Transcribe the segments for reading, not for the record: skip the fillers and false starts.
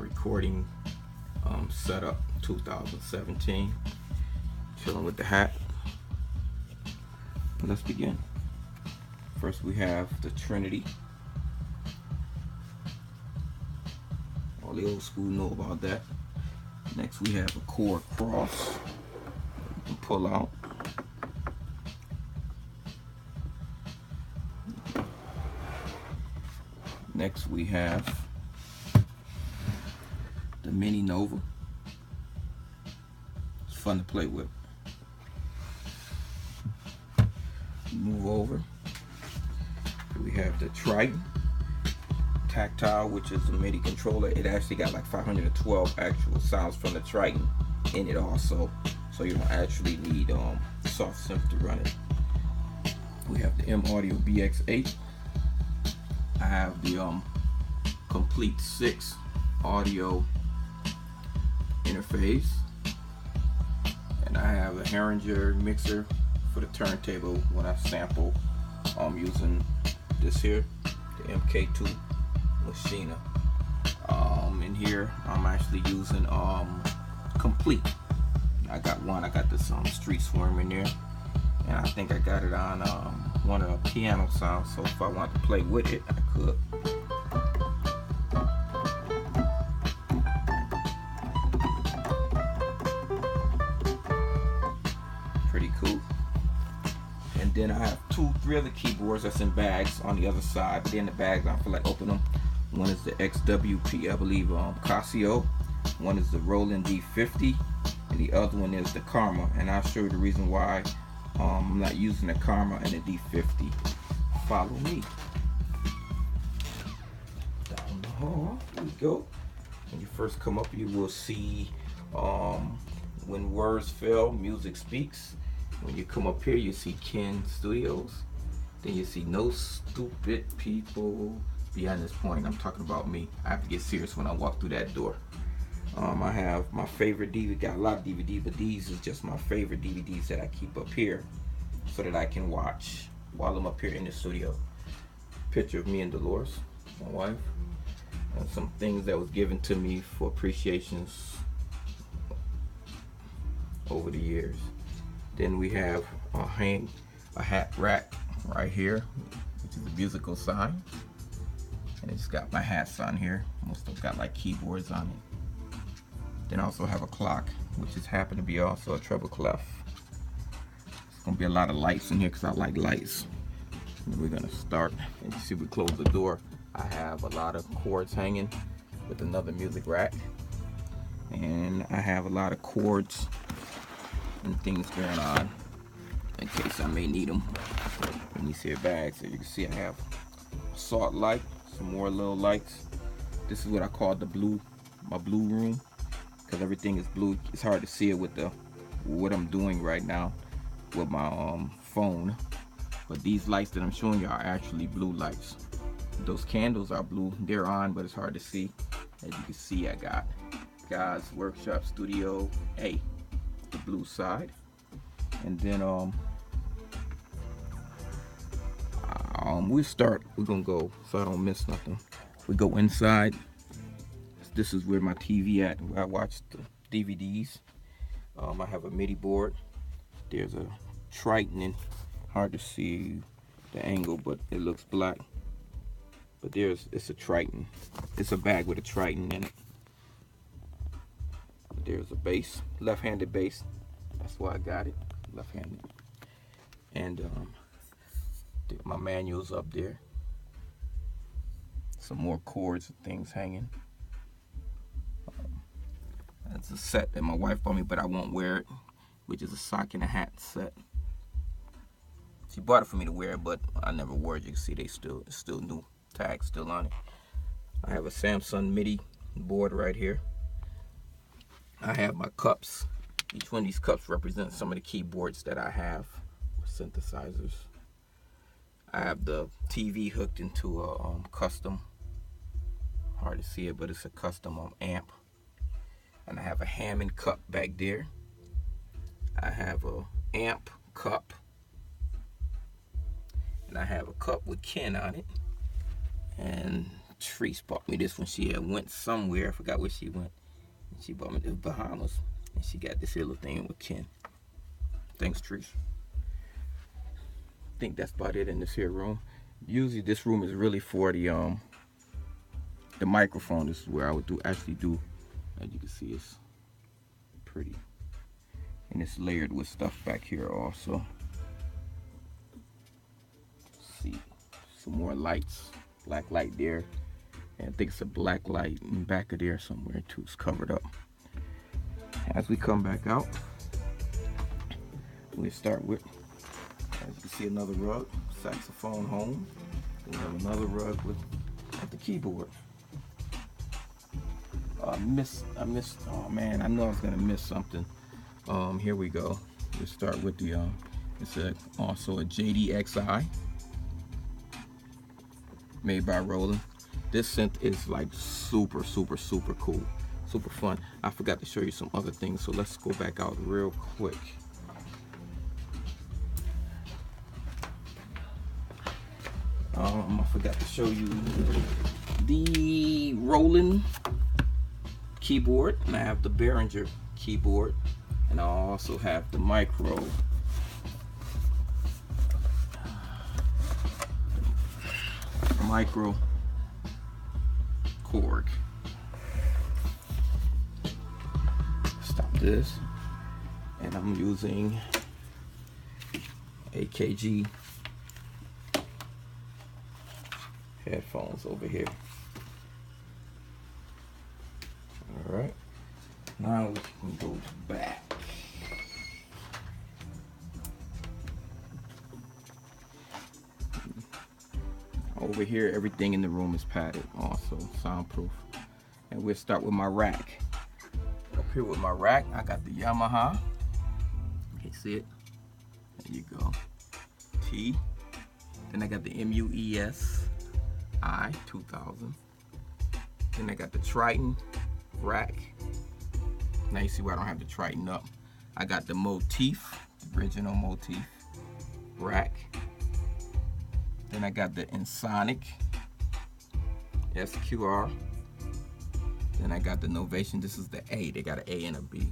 recording setup 2017. Chilling with the hat. Let's begin. First we have the Trinity. All the old school know about that. Next we have a core cross you can pull out. Next we have the Mini Nova. It's fun to play with. Move over. We have the Triton Tactile, which is a MIDI controller. It actually got like 512 actual sounds from the Triton in it also, so you don't actually need soft synth to run it. We have the M Audio BX8. I have the Complete 6 audio interface, and I have a Herringer mixer for the turntable when I sample using this here, the MK2 Machina. In here I'm actually using Complete. I got this Street Swarm in there, and I think I got it on one of the piano sounds, so if I want to play with it I could. Pretty cool. And then I have three other keyboards that's in bags on the other side, but in the bags I don't feel like opening them. One is the XWP, I believe, Casio. One is the Roland D50, and the other one is the Karma. And I'll show you the reason why I'm not using the Karma and the D50. Follow me. Down the hall, here we go. When you first come up, you will see When Words Fail, Music Speaks. When you come up here, you see Ken Studios. Then you see No Stupid People Beyond This Point. I'm talking about me. I have to get serious when I walk through that door. I have my favorite DVD. Got a lot of DVDs, but these is just my favorite DVDs that I keep up here so that I can watch while I'm up here in the studio. Picture of me and Dolores, my wife, and some things that was given to me for appreciations over the years. Then we have a hat rack right here, which is a musical sign. And it's got my hats on here. Most of them got like keyboards on it. Then I also have a clock, which just happened to be also a treble clef. It's gonna be a lot of lights in here because I like lights. And we're gonna start. And you see we close the door. I have a lot of cords hanging with another music rack. And I have a lot of cords and things going on in case I may need them. And you see a bag, so you can see I have a salt light, some more little lights. This is what I call my blue room, because everything is blue. It's hard to see it with what I'm doing right now with my phone, but these lights that I'm showing you are actually blue lights. Those candles are blue, they're on, but it's hard to see. As you can see, I got God's Workshop Studio A, the blue side. And then we're gonna go so I don't miss nothing. We go inside. This is where my TV at, where I watch the DVDs. I have a MIDI board. There's a Triton in, hard to see the angle, but it looks black. But it's a Triton. It's a bag with a Triton in it. There's a bass, left-handed bass. That's why I got it, left-handed. And my manual's up there. Some more cords and things hanging. That's a set that my wife bought me, but I won't wear it, which is a sock and a hat set. She bought it for me to wear, but I never wore it. You can see it's still new, tags still on it. I have a Samsung MIDI board right here. I have my cups. Each one of these cups represents some of the keyboards that I have with synthesizers. I have the TV hooked into a custom, hard to see it, but it's a custom amp. And I have a Hammond cup back there. I have a amp cup. And I have a cup with Ken on it. And Treese bought me this when she had went somewhere. I forgot where she went. And she bought me the Bahamas. And she got this little thing with Ken. Thanks, Treese. I think that's about it in this here room. Usually this room is really for the microphone. This is where I would actually do, as you can see, it's pretty. And it's layered with stuff back here also. Let's see, some more lights. Black light there. And I think it's a black light in back of there somewhere too. It's covered up. As we come back out, we start with, as you can see, another rug, saxophone home. We have another rug with the keyboard. I missed, oh man, I know I was gonna miss something. Here we go. We start with the, it's also a JDXI made by Roland. This synth is like super cool, super fun. I forgot to show you some other things, so let's go back out real quick. I forgot to show you the Roland keyboard, and I have the Behringer keyboard, and I also have the micro Korg. Stop this, and I'm using AKG headphones over here. All right, now we can go back. Over here, everything in the room is padded, also soundproof. And we'll start with my rack. Up here with my rack, I got the Yamaha. Okay, see it? There you go. T. Then I got the MUES I 2000. Then I got the Triton rack. Now you see where I don't have the Triton up. I got the Motif, the original Motif rack. Then I got the Ensoniq SQR. Then I got the Novation. This is the A. They got an A and a B.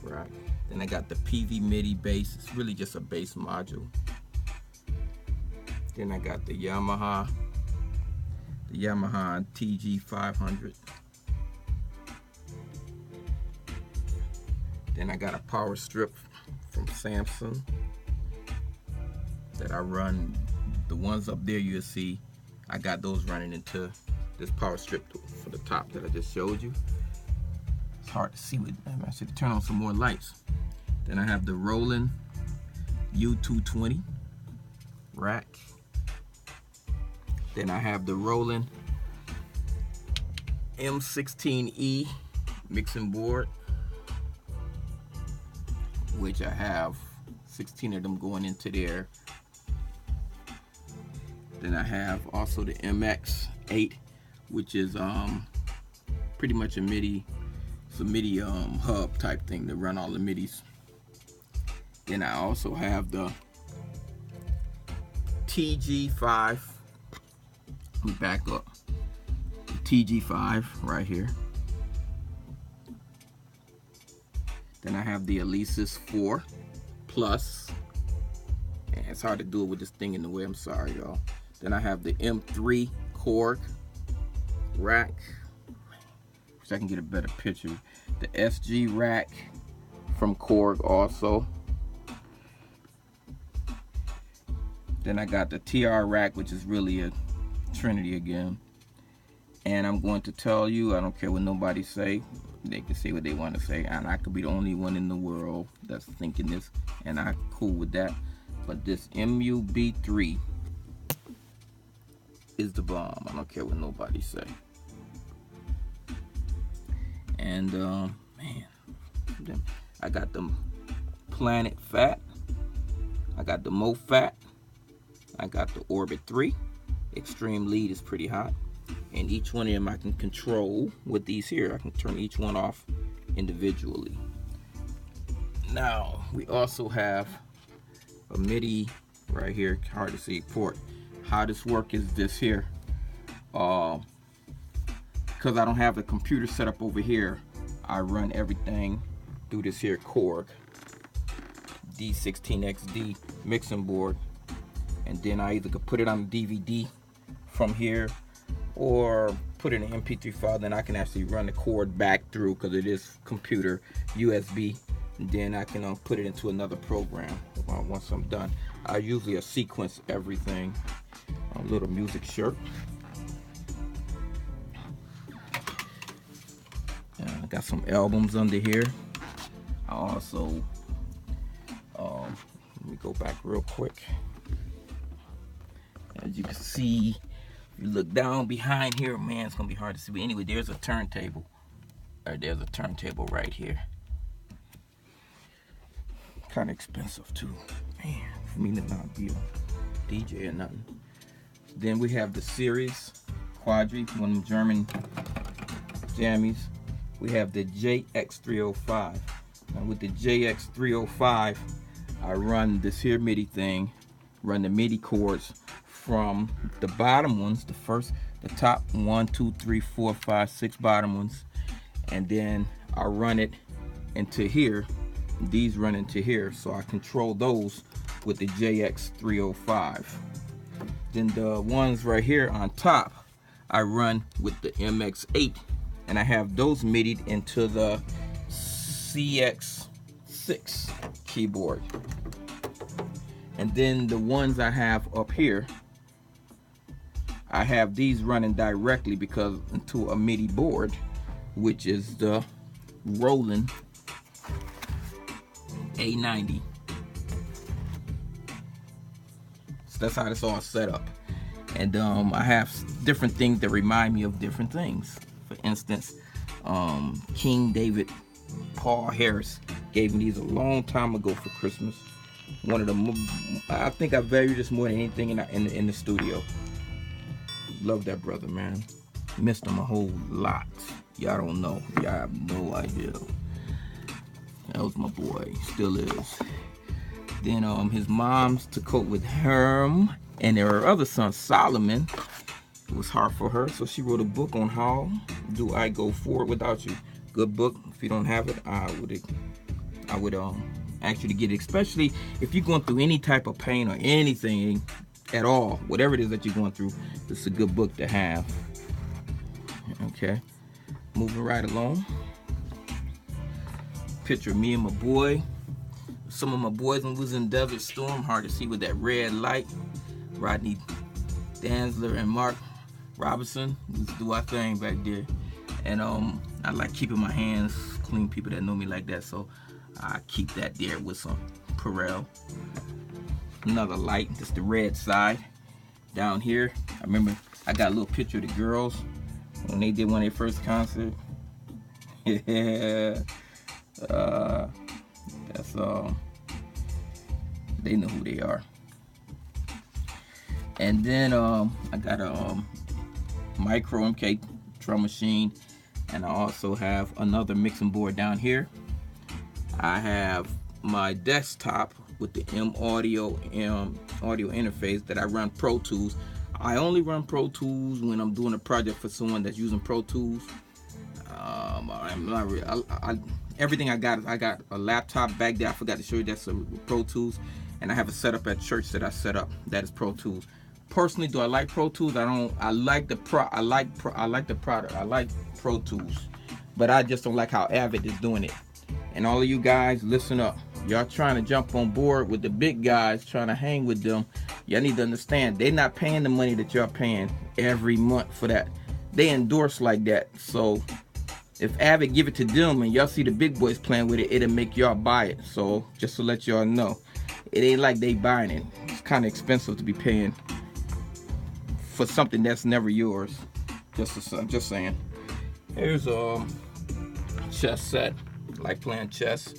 Right. Then I got the PV MIDI bass. It's really just a bass module. Then I got the Yamaha TG500. Then I got a power strip from Samsung that I run. The ones up there you'll see, I got those running into this power strip for the top that I just showed you. It's hard to see, I should turn on some more lights. Then I have the Roland U220 rack. Then I have the Roland M16E mixing board, which I have 16 of them going into there. Then I have also the MX8, which is pretty much a MIDI, it's a MIDI hub type thing to run all the MIDIs. Then I also have the TG5. Let me back up. The TG5 right here. Then I have the Alesis 4 Plus. And it's hard to do it with this thing in the way, I'm sorry y'all. Then I have the M3 Korg rack, which I can get a better picture. The SG rack from Korg also. Then I got the TR rack, which is really a Trinity again. And I'm going to tell you, I don't care what nobody say, they can say what they want to say, and I could be the only one in the world that's thinking this, and I'm cool with that. But this MUB3 is the bomb. I don't care what nobody say. And man, I got the Planet Fat, I got the MoFat, I got the Orbit 3. Extreme Lead is pretty hot. And each one of them I can control with these here. I can turn each one off individually. Now, we also have a MIDI right here, hard to see, port. how this work is this here. Because I don't have the computer set up over here, I run everything through this here Korg D16XD mixing board, and then I either could put it on the DVD from here or put it in an MP3 file. Then I can actually run the cord back through, because it is computer USB, and then I can put it into another program once I'm done. I usually sequence everything. A little music shirt. I got some albums under here. I also let me go back real quick. As you can see, if you look down behind here, man, it's gonna be hard to see. But anyway, there's a turntable. Or there's a turntable right here. Kind of expensive too, man, for me to not be a DJ or nothing. Then we have the series Quadri, one of them German jammies. We have the JX305. Now with the JX305, I run this here MIDI thing, run the MIDI chords from the bottom ones, the top 1, 2, 3, 4, 5, 6 bottom ones, and then I run it into here. These run into here, so I control those with the JX305. Then the ones right here on top, I run with the MX8, and I have those MIDI'd into the CX6 keyboard. And then the ones I have up here, I have these running directly because into a MIDI board, which is the Roland A90. So that's how it's all set up. And I have different things that remind me of different things. For instance, King David Paul Harris gave me these a long time ago for Christmas. One of them, I think I value this more than anything in the studio. Love that brother, man. Missed him a whole lot. Y'all don't know. Y'all have no idea. That was my boy. Still is. Then his mom's to cope with him and her other son Solomon. It was hard for her, so she wrote a book on how do I go forward without you. Good book. If you don't have it, I would ask you to get it, especially if you're going through any type of pain or anything at all, whatever it is that you're going through. This is a good book to have. Okay, moving right along. Picture of me and my boy. Some of my boys when we was in Desert Storm, hard to see with that red light. Rodney Danzler and Mark Robinson, we used to do our thing back there. And I like keeping my hands clean, people that know me like that, so I keep that there with some Perel. Another light, just the red side. Down here, I remember I got a little picture of the girls when they did one of their first concert. Yeah, that's they know who they are. And then I got a micro MK drum machine, and I also have another mixing board down here. I have my desktop with the audio interface that I run Pro Tools. I only run Pro Tools when I'm doing a project for someone that's using Pro Tools. I'm not really, everything I got a laptop back there. I forgot to show you, that's a Pro Tools, and I have a setup at church that I set up that is Pro Tools. Personally, do I like Pro Tools? I don't. I like the product. I like Pro Tools, but I just don't like how Avid is doing it. And all of you guys, listen up. Y'all trying to jump on board with the big guys, trying to hang with them. Y'all need to understand, they're not paying the money that y'all paying every month for that. They endorse like that. So if Avid give it to them and y'all see the big boys playing with it, it'll make y'all buy it. So just to let y'all know, it ain't like they buying it. It's kind of expensive to be paying for something that's never yours. Just saying. Here's a chess set. Like playing chess.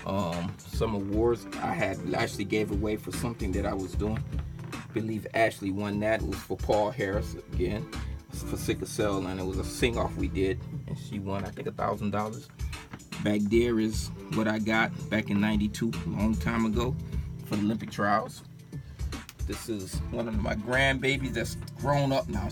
Some awards I had actually gave away for something that I was doing. I believe Ashley won that. It was for Paul Harris again. It was for sickle cell, and it was a sing-off we did, and she won, I think, $1,000. Back there is what I got back in '92, a long time ago, for the Olympic trials. This is one of my grandbabies that's grown up now.